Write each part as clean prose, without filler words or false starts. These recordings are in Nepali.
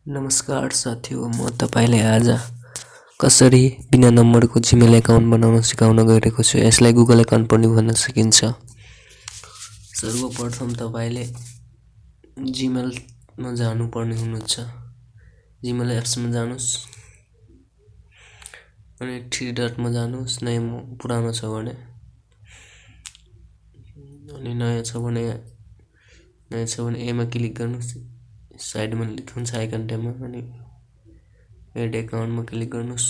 नमस्कार साथीहरू, म तपाईँलाई आज कसरी बिना नम्बरको जीमेल एकाउन्ट बनाउन सिकाउन गइरहेको छु। यसलाई गुगल एकाउन्ट पनि भन्न सकिन्छ। सर्वप्रथम तपाईँले जीमेलमा जानुपर्ने हुनुहुन्छ। जीमेल एप्समा जानुस् अनि थ्री डटमा जानुस्। नयाँ पुरानो छ भने अनि नयाँ छ भने एमा क्लिक गर्नुस्। साइडमा हुन्छ आइकन ट्याबमा अनि एड एकाउन्टमा क्लिक गर्नुस्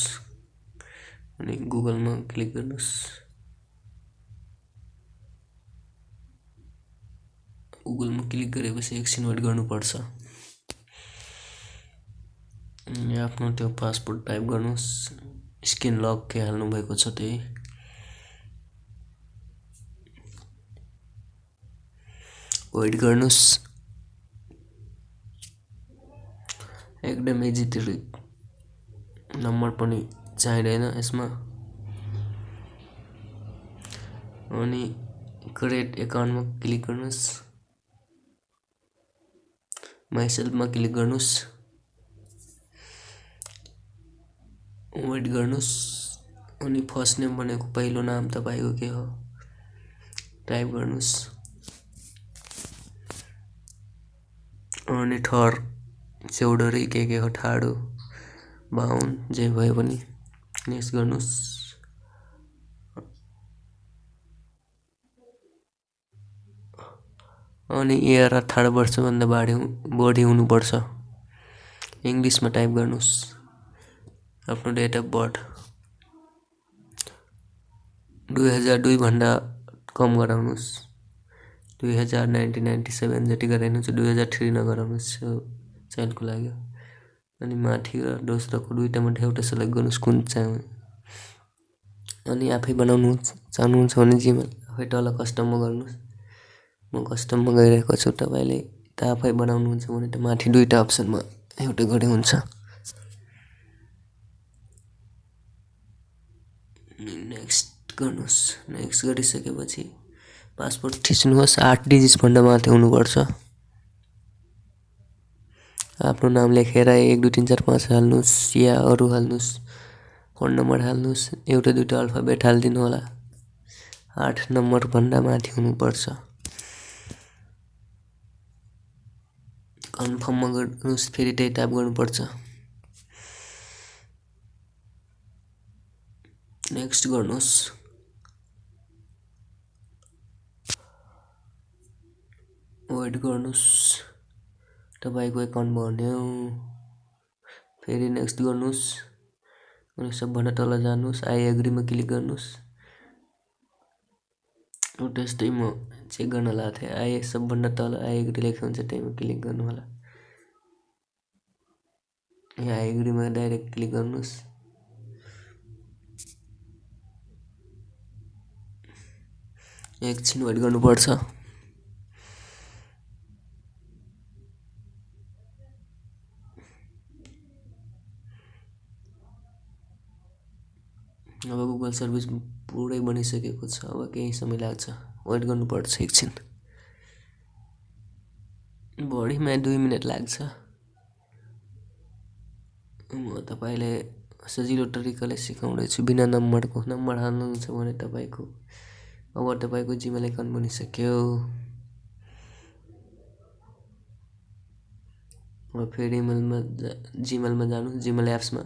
अनि गुगलमा क्लिक गर्नुस्। गुगलमा क्लिक गरेपछि एकछिन वेट गर्नुपर्छ। आफ्नो त्यो पासवर्ड टाइप गर्नुस्। स्क्रिन लक के हाल्नु भएको छ त्यही वेट गर्नुस्। एकदम इजी नम्बर पनि चाहिँदैन यसमा। अनि क्रिएट एकाउन्टमा क्लिक गर्नुस्। माइसेल्फमा क्लिक गर्नुस्। वेट गर्नुस् अनि फर्स्ट नेम भनेको पहिलो नाम तपाईको के हो टाइप गर्नुस्। अनि थर चौधरी के हो ठाडो बाहुन जे भए पनि नेक्स्ट गर्नुस्। अनि इयर 18 वर्षभन्दा बढी हुनुपर्छ। इङ्ग्लिसमा टाइप गर्नुस्। आफ्नो डेट अफ बर्थ 2002 भन्दा कम गराउनुस्। 2000 1997 जति गराइनु छ। 2003 नगराउनुस् चाइल्डको लागि। अनि माथि र दोस्रोको दुईटामा एउटा सेलेक्ट गर्नुस् कुन चाहिँ। अनि आफै बनाउनु चाहनुहुन्छ भने जीमेल आफै तल कस्टममा गर्नुस्। म कस्टममा गइरहेको छु। तपाईले त आफै बनाउनुहुन्छ भने त माथि दुईटा अप्सनमा एउटा गरे हुन्छ। नेक्स्ट गर्नुस्। नेक्स्ट गरिसकेपछि पासपोर्ट थिच्नुहोस्। 8 डिजिट भन्दा माथि हुनुपर्छ। आफ्नो नाम लेखेर 1 2 3 4 5 हाल्नुस् या अरु हाल्नुस्। Phone number हाल्नुस्। एउटा दुईटा अल्फाबेट हाल्दिनु होला। 8 नम्बर भन्दा माथि हुनुपर्छ। कन्फर्ममा गर्नुस्। फेरि त्यही टाइप गर्नुपर्छ। नेक्स्ट गर्नुस्। वेट गर्नुस्। तपाईको एकाउन्ट बन्यो। फेरि नेक्स्ट गर्नुस् अनि सबभन्दा तल जानुस्। आई एग्रीमा क्लिक गर्नुस्। त्यस्तै म चेक गर्न लाग्थे। सबभन्दा तल आई एग्री लेखेको हुन्छ त्यहीमा क्लिक गर्नु होला। यहाँ आई एग्रीमा डाइरेक्ट क्लिक गर्नुस्। एकछिन वेट गर्नुपर्छ। अब गुगल सर्भिस पुरै बनिसकेको छ। अब केही समय लाग्छ। वेट गर्नुपर्छ एकछिन। बढीमा 2 मिनेट लाग्छ। म तपाईलाई सजिलो तरिकाले सिकाउँदैछु। बिना नम्बरको नम्बर हाल्नुहुन्छ भने तपाईको जीमेल एकाउन्ट बनिसक्यो। अब फेरि जीमेलमा जानु। जीमेल एप्समा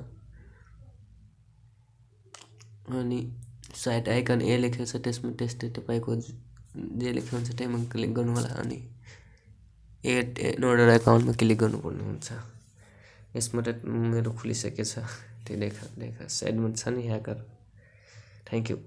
अनि साइड आइकन ए लेखेको छ त्यसमा त्यस्तै तपाईको जे लेखेको हुन्छ त्यहीमा क्लिक गर्नु होला अनि एड एनोडर एकाउन्टमा क्लिक गर्नुपर्ने हुन्छ। यसमा त मेरो खुलिसकेको छ। त्यो देखा साइडमा छ नि ह्याकर। Thank you.